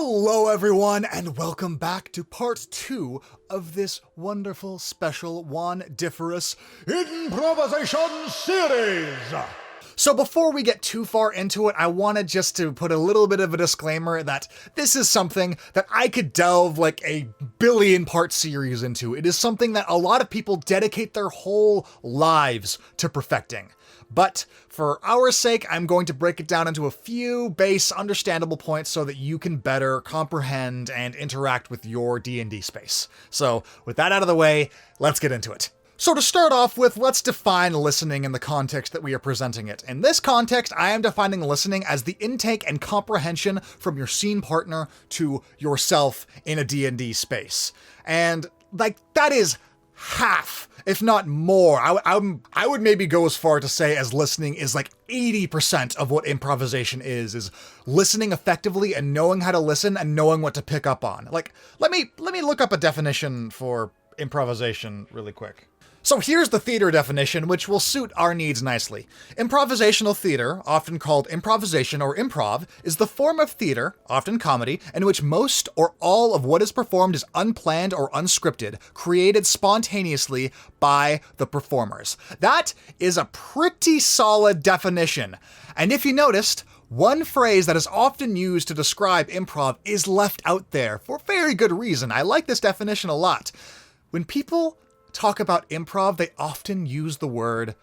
Hello everyone, and welcome back to part 2 of this wonderful, special, one-differous improvisation series! So before we get too far into it, I wanted just to put a little bit of a disclaimer that this is something that I could delve like a billion-part series into. It is something that a lot of people dedicate their whole lives to perfecting. But for our sake, I'm going to break it down into a few base understandable points so that you can better comprehend and interact with your D&D space. So with that out of the way, let's get into it. So to start off with, let's define listening in the context that we are presenting it. In this context, I am defining listening as the intake and comprehension from your scene partner to yourself in a D&D space. And that is half, if not more. I would maybe go as far to say as listening is like 80% of what improvisation is listening effectively and knowing how to listen and knowing what to pick up on. Like, let me look up a definition for improvisation really quick. So here's the theater definition, which will suit our needs nicely. Improvisational theater, often called improvisation or improv, is the form of theater, often comedy, in which most or all of what is performed is unplanned or unscripted, created spontaneously by the performers. That is a pretty solid definition. And if you noticed, one phrase that is often used to describe improv is left out there for very good reason. I like this definition a lot. When people talk about improv, they often use the word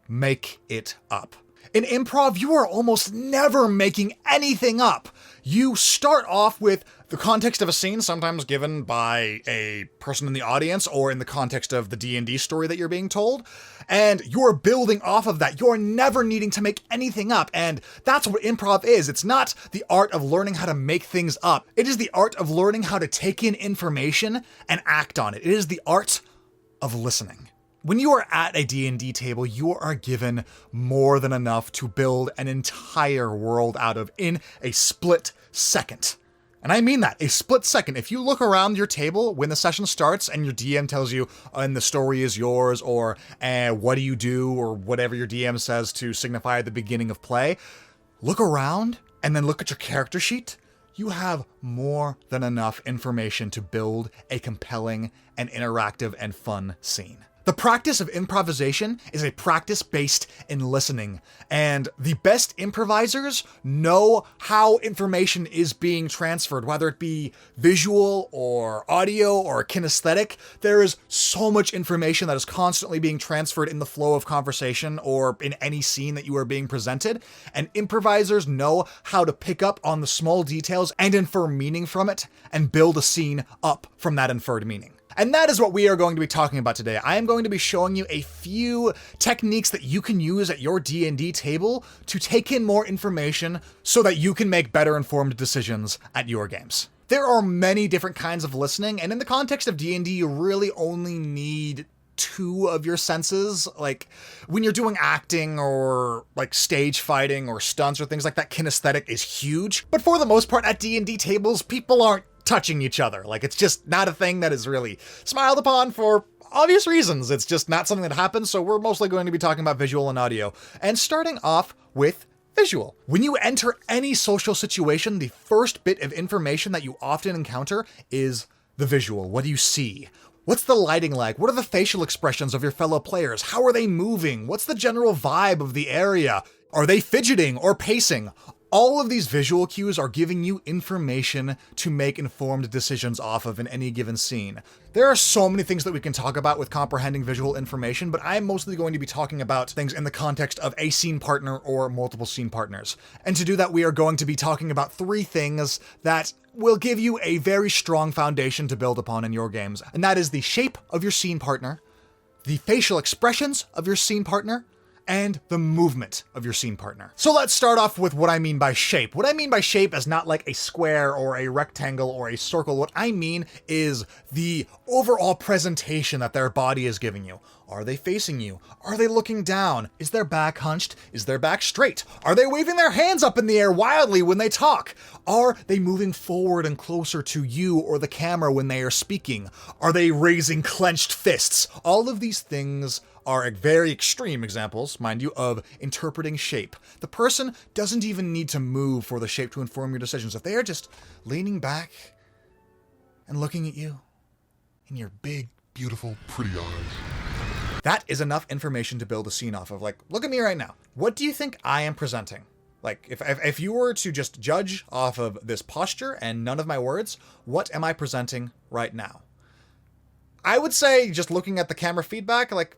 make it up. In improv, you are almost never making anything up. You start off with the context of a scene, sometimes given by a person in the audience or in the context of the D&D story that you're being told, and you're building off of that. You're never needing to make anything up, and that's what improv is. It's not the art of learning how to make things up. It is the art of learning how to take in information and act on it. It is the art of listening. When you are at a D&D table, you are given more than enough to build an entire world out of in a split second. And I mean that, a split second. If you look around your table when the session starts and your DM tells you, and the story is yours, or what do you do, or whatever your DM says to signify the beginning of play, look around and then look at your character sheet. You have more than enough information to build a compelling and interactive and fun scene. The practice of improvisation is a practice based in listening, and the best improvisers know how information is being transferred, whether it be visual or audio or kinesthetic. There is so much information that is constantly being transferred in the flow of conversation or in any scene that you are being presented, and improvisers know how to pick up on the small details and infer meaning from it and build a scene up from that inferred meaning. And that is what we are going to be talking about today. I am going to be showing you a few techniques that you can use at your D&D table to take in more information so that you can make better informed decisions at your games. There are many different kinds of listening, and in the context of D&D, you really only need 2 of your senses. Like when you're doing acting or like stage fighting or stunts or things like that, kinesthetic is huge. But for the most part at D&D tables, people aren't touching each other. Like, it's just not a thing that is really smiled upon for obvious reasons. It's just not something that happens, so we're mostly going to be talking about visual and audio. And starting off with visual. When you enter any social situation, the first bit of information that you often encounter is the visual. What do you see? What's the lighting like? What are the facial expressions of your fellow players? How are they moving? What's the general vibe of the area? Are they fidgeting or pacing? All of these visual cues are giving you information to make informed decisions off of in any given scene. There are so many things that we can talk about with comprehending visual information, but I'm mostly going to be talking about things in the context of a scene partner or multiple scene partners. And to do that, we are going to be talking about 3 things that will give you a very strong foundation to build upon in your games. And that is the shape of your scene partner, the facial expressions of your scene partner, and the movement of your scene partner. So let's start off with what I mean by shape. What I mean by shape is not like a square or a rectangle or a circle. What I mean is the overall presentation that their body is giving you. Are they facing you? Are they looking down? Is their back hunched? Is their back straight? Are they waving their hands up in the air wildly when they talk? Are they moving forward and closer to you or the camera when they are speaking? Are they raising clenched fists? All of these things are very extreme examples, mind you, of interpreting shape. The person doesn't even need to move for the shape to inform your decisions. If they are just leaning back and looking at you in your big, beautiful, pretty eyes, that is enough information to build a scene off of. Like, look at me right now. What do you think I am presenting? Like, if you were to just judge off of this posture and none of my words, what am I presenting right now? I would say, just looking at the camera feedback, like,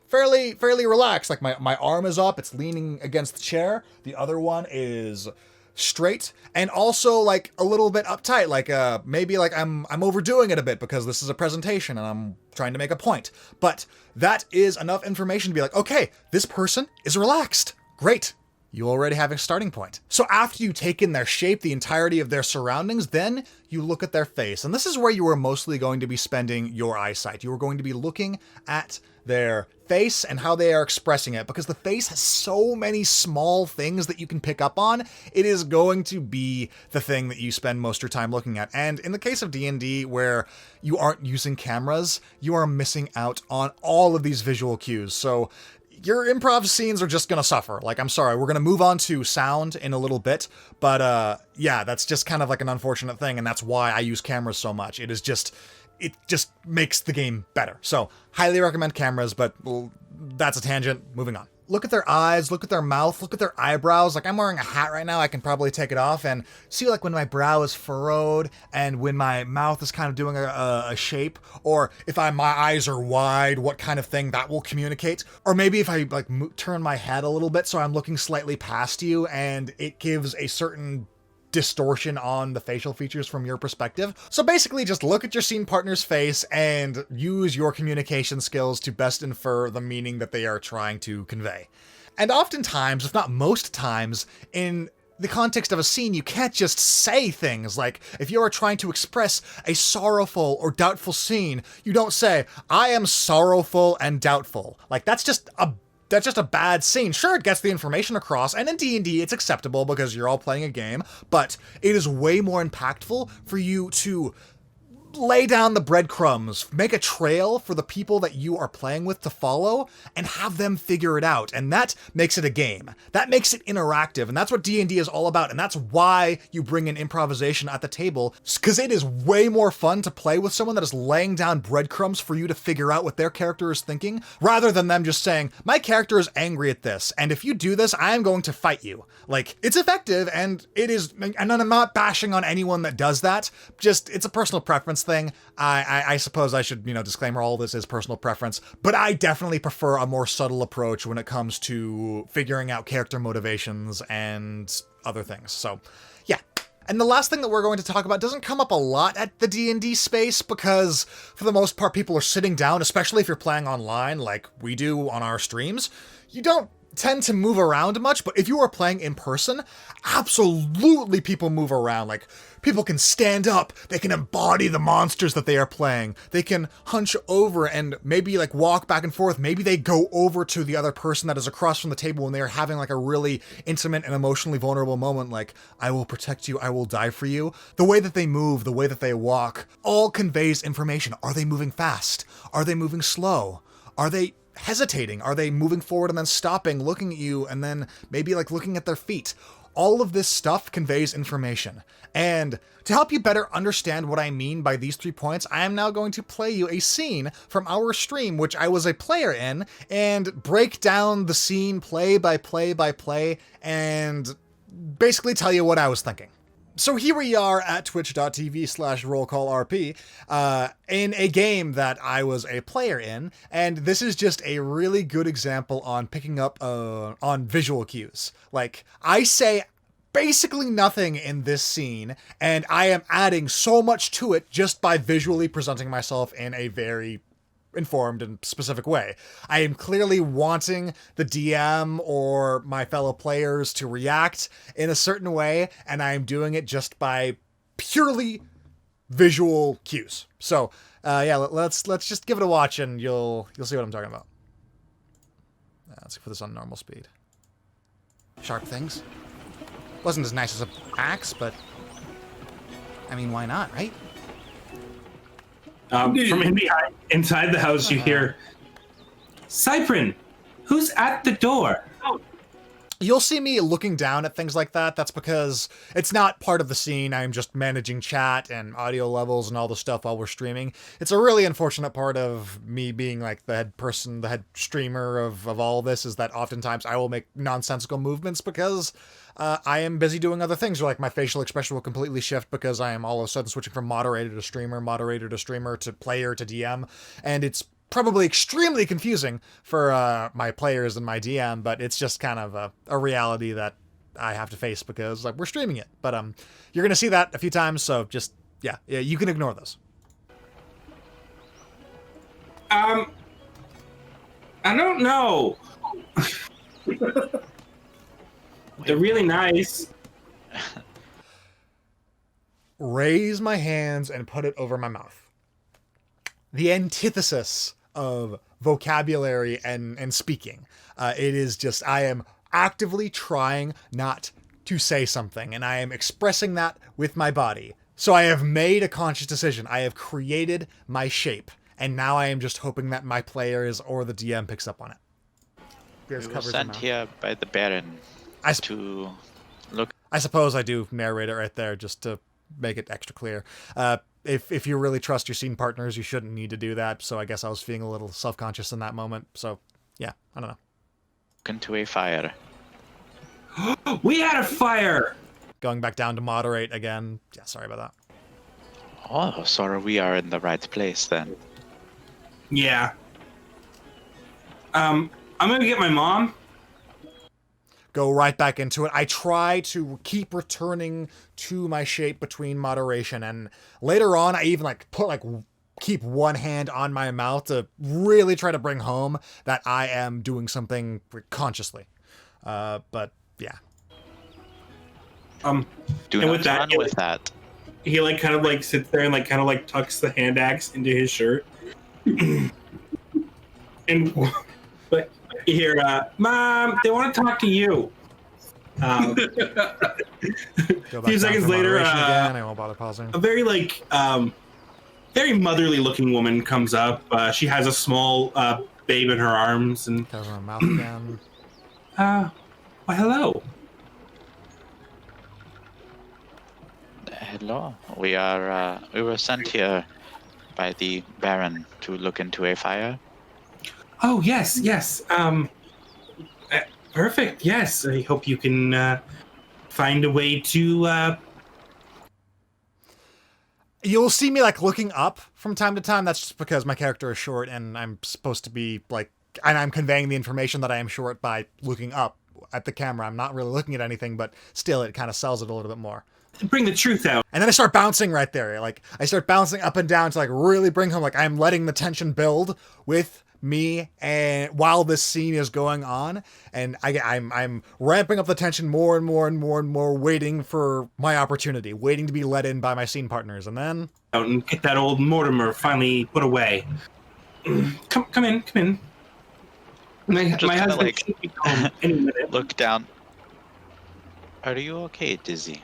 fairly relaxed. Like, my arm is up, it's leaning against the chair. The other one is straight, and also, like, a little bit uptight. Like, maybe, like, I'm overdoing it a bit because this is a presentation and I'm trying to make a point. But that is enough information to be like, okay, this person is relaxed. Great. You already have a starting point. So after you take in their shape, the entirety of their surroundings, then you look at their face. And this is where you are mostly going to be spending your eyesight. You are going to be looking at their face and how they are expressing it, because the face has so many small things that you can pick up on. It is going to be the thing that you spend most of your time looking at. And in the case of D&D, where you aren't using cameras, you are missing out on all of these visual cues. So your improv scenes are just gonna suffer. Like, I'm sorry, we're gonna move on to sound in a little bit, but yeah, that's just kind of like an unfortunate thing, and that's why I use cameras so much. It just makes the game better. So, highly recommend cameras, but well, that's a tangent. Moving on. Look at their eyes, look at their mouth, look at their eyebrows. Like, I'm wearing a hat right now, I can probably take it off and see, like, when my brow is furrowed and when my mouth is kind of doing a shape, or if my eyes are wide, what kind of thing that will communicate. Or maybe if I, like, turn my head a little bit so I'm looking slightly past you and it gives a certain distortion on the facial features from your perspective. So basically just look at your scene partner's face and use your communication skills to best infer the meaning that they are trying to convey. And oftentimes, if not most times, in the context of a scene, you can't just say things. Like, if you are trying to express a sorrowful or doubtful scene, you don't say, I am sorrowful and doubtful. Like, that's just a bad scene. Sure, it gets the information across, and in D&D it's acceptable because you're all playing a game, but it is way more impactful for you to lay down the breadcrumbs, make a trail for the people that you are playing with to follow, and have them figure it out. And that makes it a game. That makes it interactive, and that's what D&D is all about, and that's why you bring in improvisation at the table, because it is way more fun to play with someone that is laying down breadcrumbs for you to figure out what their character is thinking, rather than them just saying, my character is angry at this, and if you do this, I am going to fight you. Like, it's effective, and it is, and I'm not bashing on anyone that does that, just, it's a personal preference thing. I suppose I should, disclaimer, all this is personal preference, but I definitely prefer a more subtle approach when it comes to figuring out character motivations and other things. So, yeah. And the last thing that we're going to talk about doesn't come up a lot at the D&D space because, for the most part, people are sitting down, especially if you're playing online like we do on our streams. You don't tend to move around much, but if you are playing in person, absolutely people move around. Like, people can stand up, they can embody the monsters that they are playing, they can hunch over and maybe, like, walk back and forth. Maybe they go over to the other person that is across from the table when they are having, like, a really intimate and emotionally vulnerable moment, like, I will protect you, I will die for you. The way that they move, the way that they walk, all conveys information. Are they moving fast? Are they moving slow? Are they hesitating? Are they moving forward and then stopping, looking at you, and then maybe, like, looking at their feet? All of this stuff conveys information. And to help you better understand what I mean by these 3 points, I am now going to play you a scene from our stream, which I was a player in, and break down the scene play by play by play, and basically tell you what I was thinking. So here we are at twitch.tv/RoleCallrp in a game that I was a player in, and this is just a really good example on picking up on visual cues. Like, I say basically nothing in this scene, and I am adding so much to it just by visually presenting myself in a very informed and specific way. I am clearly wanting the DM or my fellow players to react in a certain way, and I am doing it just by purely visual cues. So, yeah, let's just give it a watch, and you'll see what I'm talking about. Let's put this on normal speed. Sharp things. Wasn't as nice as an axe, but I mean, why not, right? From inside the house, you hear, Cyprin, who's at the door? You'll see me looking down at things like that. That's because it's not part of the scene. I'm just managing chat and audio levels and all the stuff while we're streaming. It's a really unfortunate part of me being like the head person, the head streamer of all this, is that oftentimes I will make nonsensical movements because I am busy doing other things, or like my facial expression will completely shift because I am all of a sudden switching from moderator to streamer to player to DM, and it's probably extremely confusing for my players and my DM, but it's just kind of a reality that I have to face because like we're streaming it. But you're gonna see that a few times, so just yeah, you can ignore those. I don't know. They're really nice. Raise my hands and put it over my mouth. The antithesis of vocabulary and speaking. It is just, I am actively trying not to say something, and I am expressing that with my body. So I have made a conscious decision. I have created my shape, and now I am just hoping that my players or the DM picks up on it. We were sent here by the Baron to look. I suppose I do narrate it right there just to make it extra clear. If you really trust your scene partners, you shouldn't need to do that. So I guess I was feeling a little self-conscious in that moment. So yeah, I don't know. Into a fire. We had a fire! Going back down to moderate again. Yeah, sorry about that. Oh, so we are in the right place then. Yeah. I'm gonna get my mom. Go right back into it. I try to keep returning to my shape between moderation, and later on I even keep one hand on my mouth to really try to bring home that I am doing something consciously. But yeah. Do and not run with that. He like kind of like sits there and like kind of like tucks the hand axe into his shirt. And but you hear, Mom, they want to talk to you. A few seconds later, again. I won't bother pausing. A very like very motherly looking woman comes up. She has a small babe in her arms and covers her mouth again. Well, hello. Hello. We were sent here by the Baron to look into a fire. Oh, yes. Perfect, yes. I hope you can find a way to... You'll see me, like, looking up from time to time. That's just because my character is short and I'm supposed to be, like... And I'm conveying the information that I am short by looking up at the camera. I'm not really looking at anything, but still, it kind of sells it a little bit more. Bring the truth out. And then I start bouncing right there. Like, I start bouncing up and down to, like, really bring home, like, I'm letting the tension build with me and while this scene is going on, and I'm ramping up the tension more and more, waiting for my opportunity, waiting to be let in by my scene partners, and then out and get that old Mortimer finally put away. Come in. My husband like, should be home any minute. Look down. Are you okay, Dizzy?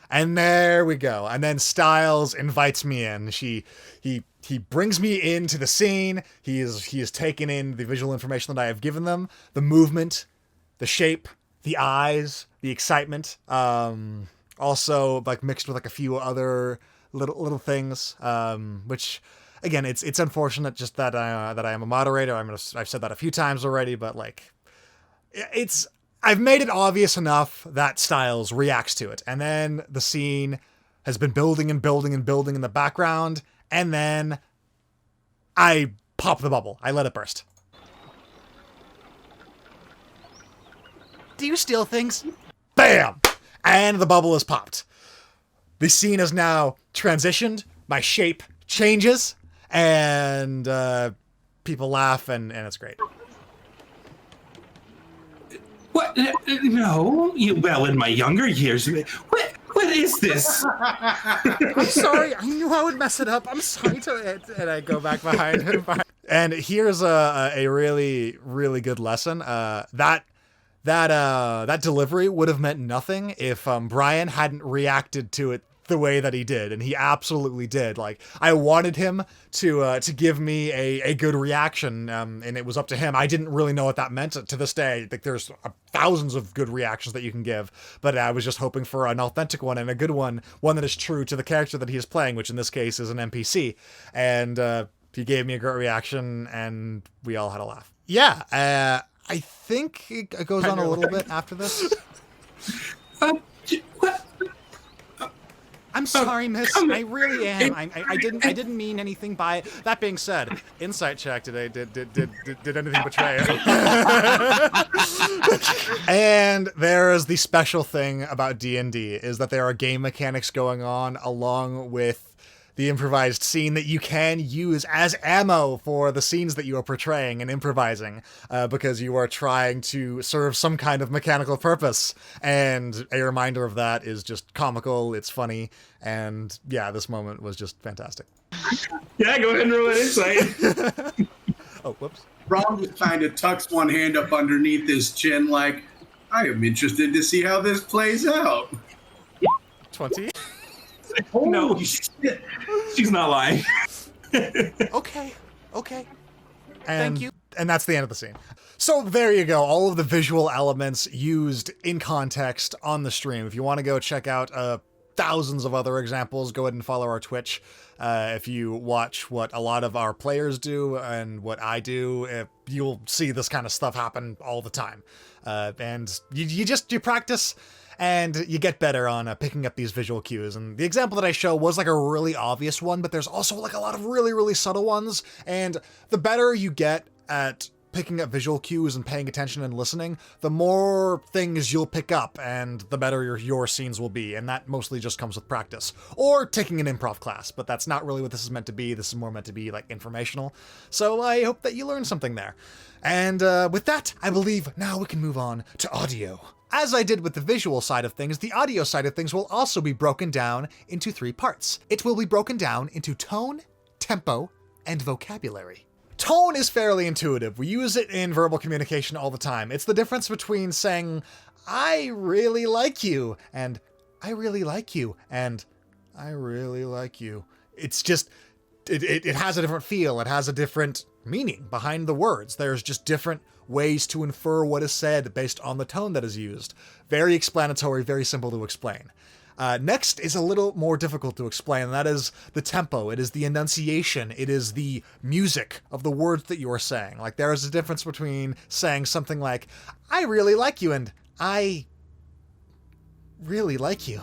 And there we go. And then Styles invites me in. He brings me into the scene. He is taken in the visual information that I have given them, the movement, the shape, the eyes, the excitement. Also, like mixed with like a few other little things. Which, again, it's unfortunate just that I am a moderator. I've said that a few times already, but like, I've made it obvious enough that Styles reacts to it, and then the scene has been building in the background. And then I pop the bubble. I let it burst. Do you steal things? Bam! And the bubble is popped. The scene is now transitioned. My shape changes. And people laugh, and it's great. What? No. Well, in my younger years... What is this? I'm sorry. I knew I would mess it up. I'm sorry to it. And I go back behind him. And here's a really, really good lesson. That delivery would have meant nothing if Brian hadn't reacted to it the way that he did, and he absolutely did. Like, I wanted him to give me a good reaction, and it was up to him. I didn't really know what that meant. To this day, like, there's thousands of good reactions that you can give, but I was just hoping for an authentic one and a good one that is true to the character that he is playing, which in this case is an NPC. And he gave me a great reaction, and we all had a laugh. Yeah, I think it goes on a little bit after this. What? I'm sorry, miss. I really am. I didn't mean anything by it. That being said, insight check today. Did anything betray you? And there is the special thing about D&D is that there are game mechanics going on along with the improvised scene that you can use as ammo for the scenes that you are portraying and improvising, because you are trying to serve some kind of mechanical purpose. And a reminder of that is just comical, it's funny, and yeah, this moment was just fantastic. Yeah, go ahead and roll an insight. Oh, whoops. Ron just kind of tucks one hand up underneath his chin like, I am interested to see how this plays out. 20? No, shit. She's not lying. Okay. And, thank you. And that's the end of the scene. So there you go. All of the visual elements used in context on the stream. If you want to go check out thousands of other examples, go ahead and follow our Twitch. If you watch what a lot of our players do and what I do, you'll see this kind of stuff happen all the time. And you practice and you get better on picking up these visual cues. And the example that I show was like a really obvious one, but there's also like a lot of really, really subtle ones. And the better you get at picking up visual cues and paying attention and listening, the more things you'll pick up and the better your scenes will be. And that mostly just comes with practice or taking an improv class, but that's not really what this is meant to be. This is more meant to be like informational. So I hope that you learned something there. And with that, I believe now we can move on to audio. As I did with the visual side of things, the audio side of things will also be broken down into 3 parts. It will be broken down into tone, tempo, and vocabulary. Tone is fairly intuitive. We use it in verbal communication all the time. It's the difference between saying, I really like you, and I really like you, and I really like you. It's just, it has a different feel. It has a different meaning behind the words. There's just different ways to infer what is said based on the tone that is used. Very explanatory, very simple to explain. Next is a little more difficult to explain, and that is the tempo. It is the enunciation. It is the music of the words that you are saying. Like, there is a difference between saying something like, I really like you, and I really like you.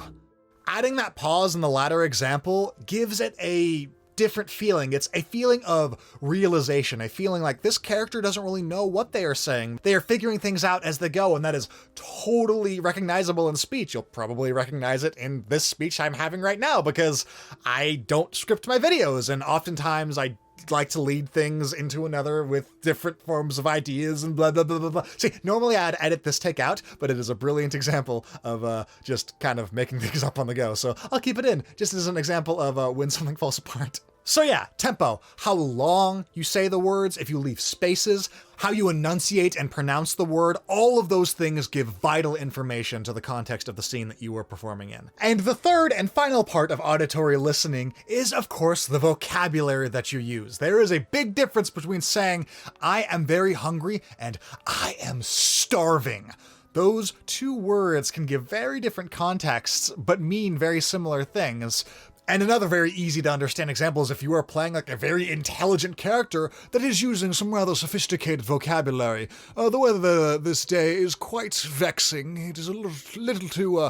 Adding that pause in the latter example gives it a different feeling. It's a feeling of realization, a feeling like this character doesn't really know what they are saying. They are figuring things out as they go, and that is totally recognizable in speech. You'll probably recognize it in this speech I'm having right now because I don't script my videos, and oftentimes I like to lead things into another with different forms of ideas and blah, blah, blah, blah, blah. See, normally I'd edit this take out, but it is a brilliant example of just kind of making things up on the go. So I'll keep it in just as an example of when something falls apart. So yeah, tempo, how long you say the words, if you leave spaces, how you enunciate and pronounce the word, all of those things give vital information to the context of the scene that you are performing in. And the third and final part of auditory listening is, of course, the vocabulary that you use. There is a big difference between saying, I am very hungry and I am starving. Those 2 words can give very different contexts, but mean very similar things. And another very easy to understand example is if you are playing like a very intelligent character that is using some rather sophisticated vocabulary. The weather this day is quite vexing. It is a little too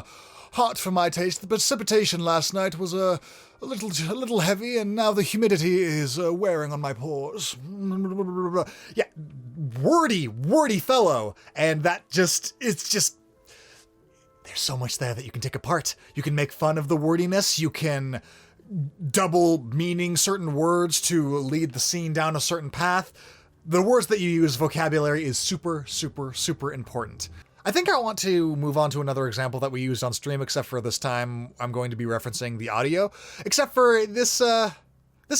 hot for my taste. The precipitation last night was a little heavy, and now the humidity is wearing on my pores. Yeah, wordy fellow. And that it's just... There's so much there that you can take apart. You can make fun of the wordiness. You can double meaning certain words to lead the scene down a certain path. The words that you use, vocabulary, is super, super, super important. I think I want to move on to another example that we used on stream, except for this time I'm going to be referencing the audio. Except for this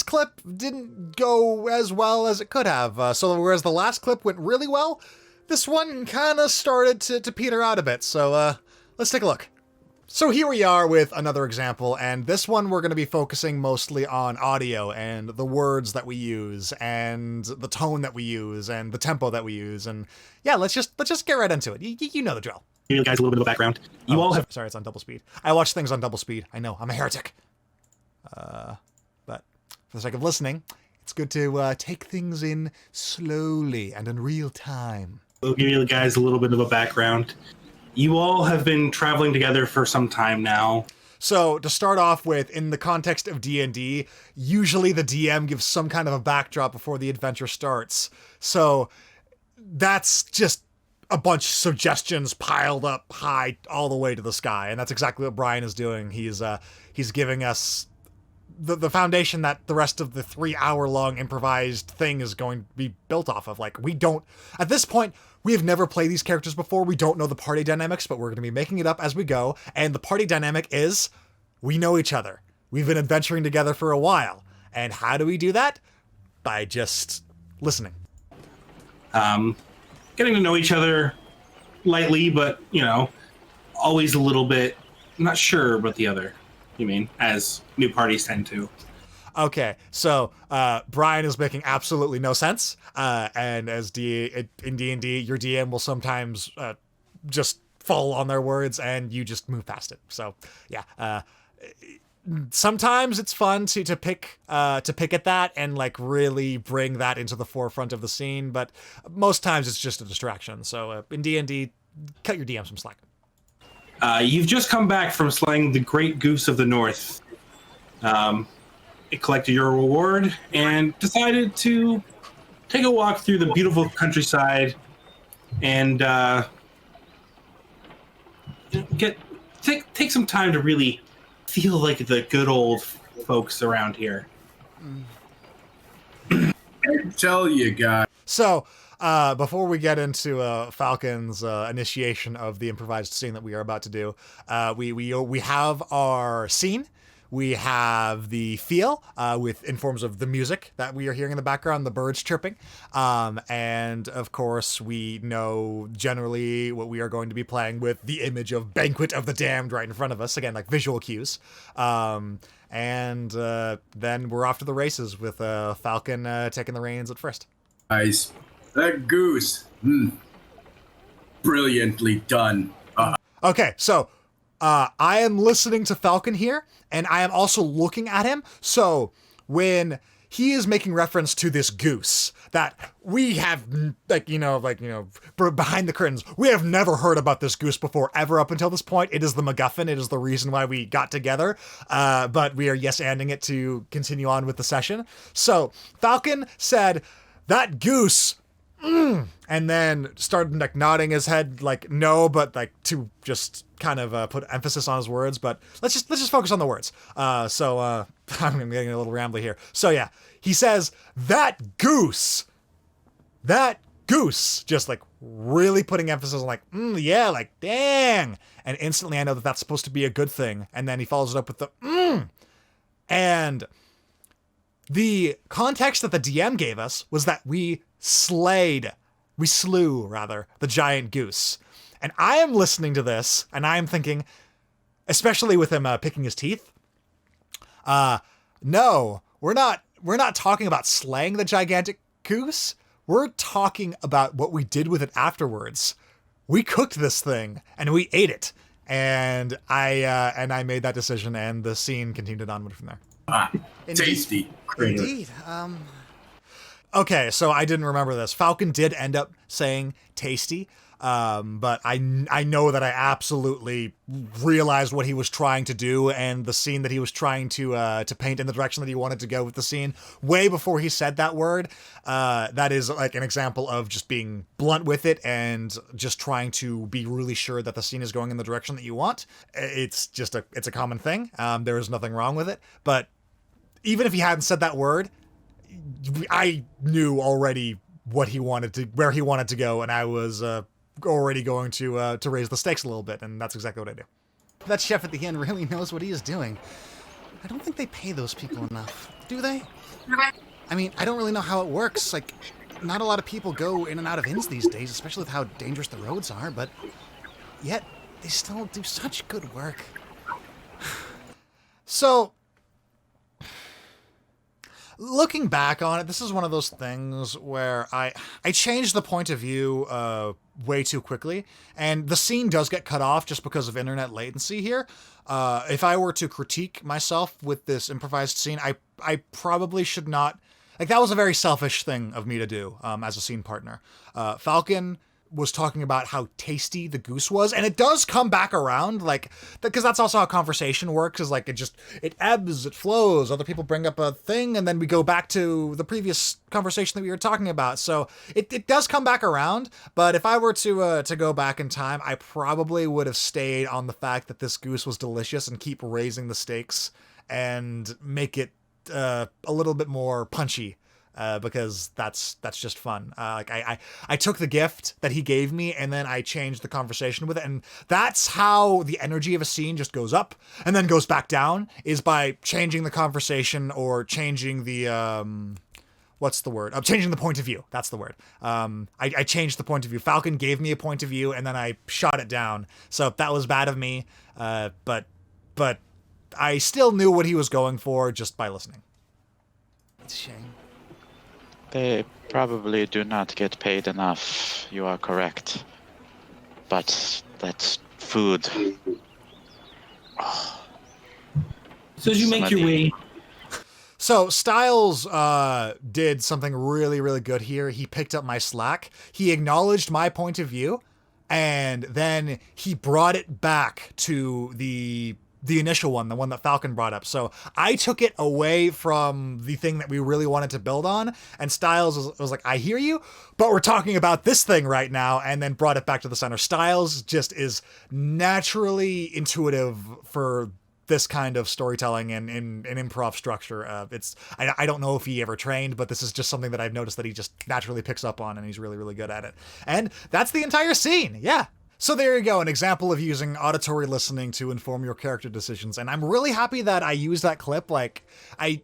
clip didn't go as well as it could have. So whereas the last clip went really well, this one kind of started to peter out a bit. So, let's take a look. So here we are with another example, and this one we're going to be focusing mostly on audio and the words that we use and the tone that we use and the tempo that we use. And yeah, let's just get right into it. You know the drill. Give you guys a little bit of a background. You all have... Sorry, it's on double speed. I watch things on double speed. I know, I'm a heretic. But for the sake of listening, it's good to take things in slowly and in real time. We'll give you guys a little bit of a background. You all have been traveling together for some time now. So to start off with, in the context of D&D, usually the DM gives some kind of a backdrop before the adventure starts. So that's just a bunch of suggestions piled up high all the way to the sky. And that's exactly what Brian is doing. He's giving us the foundation that the rest of the 3-hour-long improvised thing is going to be built off of. Like, we don't... At this point, we have never played these characters before. We don't know the party dynamics, but we're going to be making it up as we go. And the party dynamic is, we know each other. We've been adventuring together for a while. And how do we do that? By just listening. Getting to know each other lightly, but, always a little bit not sure about the other. You mean, as new parties tend to. Okay, so Brian is making absolutely no sense, and in D&D, your DM will sometimes just fall on their words, and you just move past it. So yeah, sometimes it's fun to pick at that and like really bring that into the forefront of the scene, but most times it's just a distraction. So in D&D, cut your DM some slack. You've just come back from slaying the Great Goose of the North. It collected your reward and decided to take a walk through the beautiful countryside and take some time to really feel like the good old folks around here. I tell you guys. So, before we get into Falcon's initiation of the improvised scene that we are about to do, we have our scene. We have the feel in forms of the music that we are hearing in the background, the birds chirping. And of course, we know generally what we are going to be playing with the image of Banquet of the Damned right in front of us. Again, like visual cues. And then we're off to the races with Falcon taking the reins at first. Guys, that goose. Brilliantly done. Okay, so I am listening to Falcon here, and I am also looking at him. So when he is making reference to this goose that we have, behind the curtains, we have never heard about this goose before, ever up until this point. It is the MacGuffin. It is the reason why we got together. But we are yes-anding it to continue on with the session. So Falcon said, that goose, and then started like nodding his head like no, but like to just kind of put emphasis on his words. But let's just focus on the words. So I'm getting a little rambly here. So yeah, he says that goose, just like really putting emphasis on like yeah, like dang, and instantly I know that that's supposed to be a good thing. And then he follows it up with the and the context that the DM gave us was that we slew the giant goose. And I am listening to this, and I am thinking, especially with him picking his teeth, no, we're not talking about slaying the gigantic goose. We're talking about what we did with it afterwards. We cooked this thing, and we ate it. And I made that decision, and the scene continued onward from there. Tasty. Indeed. Okay, so I didn't remember this. Falcon did end up saying tasty, but I know that I absolutely realized what he was trying to do and the scene that he was trying to paint in the direction that he wanted to go with the scene way before he said that word. That is like an example of just being blunt with it and just trying to be really sure that the scene is going in the direction that you want. It's just it's a common thing. There is nothing wrong with it, but even if he hadn't said that word, I knew already where he wanted to go, and I was already going to raise the stakes a little bit, and that's exactly what I do. That chef at the end really knows what he is doing. I don't think they pay those people enough, do they? I mean, I don't really know how it works. Like, not a lot of people go in and out of inns these days, especially with how dangerous the roads are, but yet they still do such good work. So, looking back on it, this is one of those things where I changed the point of view way too quickly, and the scene does get cut off just because of internet latency here. If I were to critique myself with this improvised scene, I probably should not... Like, that was a very selfish thing of me to do as a scene partner. Falcon was talking about how tasty the goose was, and it does come back around, like, because that's also how conversation works, is like, it ebbs, it flows, other people bring up a thing, and then we go back to the previous conversation that we were talking about, so it does come back around, but if I were to go back in time, I probably would have stayed on the fact that this goose was delicious and keep raising the stakes and make it a little bit more punchy. Because that's just fun. Like I took the gift that he gave me and then I changed the conversation with it, and that's how the energy of a scene just goes up and then goes back down, is by changing the conversation or changing the what's the word? Changing the point of view. That's the word. I changed the point of view. Falcon gave me a point of view and then I shot it down. So that was bad of me. But I still knew what he was going for just by listening. It's a shame. They probably do not get paid enough. You are correct. But that's food. So as you make your way... So Styles did something really, really good here. He picked up my slack. He acknowledged my point of view, and then he brought it back to the initial one, the one that Falcon brought up. So I took it away from the thing that we really wanted to build on, and Styles was like, I hear you, but we're talking about this thing right now, and then brought it back to the center. Styles just is naturally intuitive for this kind of storytelling and in improv structure. I don't know if he ever trained, but this is just something that I've noticed that he just naturally picks up on, and he's really, really good at it. And that's the entire scene. Yeah. So there you go, an example of using auditory listening to inform your character decisions, and I'm really happy that I used that clip. Like, I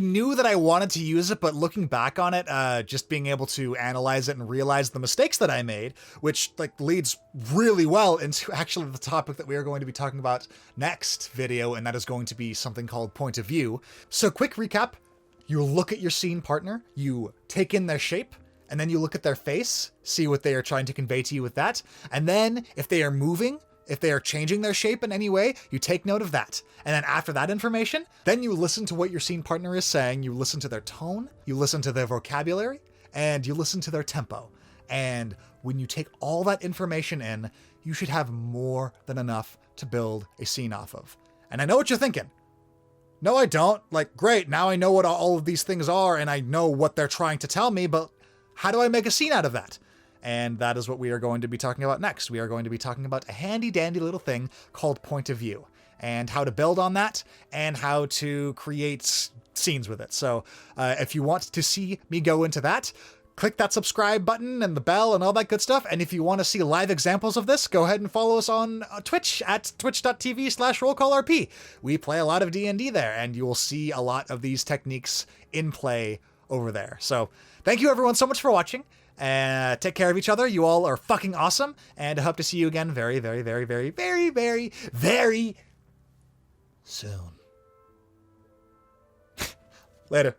knew that I wanted to use it, but looking back on it, just being able to analyze it and realize the mistakes that I made, which like leads really well into actually the topic that we are going to be talking about next video, and that is going to be something called point of view. So quick recap, you look at your scene partner, you take in their shape, and then you look at their face, see what they are trying to convey to you with that. And then if they are moving, if they are changing their shape in any way, you take note of that. And then after that information, then you listen to what your scene partner is saying. You listen to their tone, you listen to their vocabulary, and you listen to their tempo. And when you take all that information in, you should have more than enough to build a scene off of. And I know what you're thinking. No, I don't. Like, great, now I know what all of these things are and I know what they're trying to tell me, but how do I make a scene out of that? And that is what we are going to be talking about next. We are going to be talking about a handy dandy little thing called point of view, and how to build on that, and how to create scenes with it. So if you want to see me go into that, click that subscribe button and the bell and all that good stuff. And if you want to see live examples of this, go ahead and follow us on Twitch at twitch.tv/RoleCallrp. We play a lot of D&D there, and you will see a lot of these techniques in play over there. So thank you everyone so much for watching. Take care of each other. You all are fucking awesome. And I hope to see you again very, very, very, very, very, very, very soon. Later.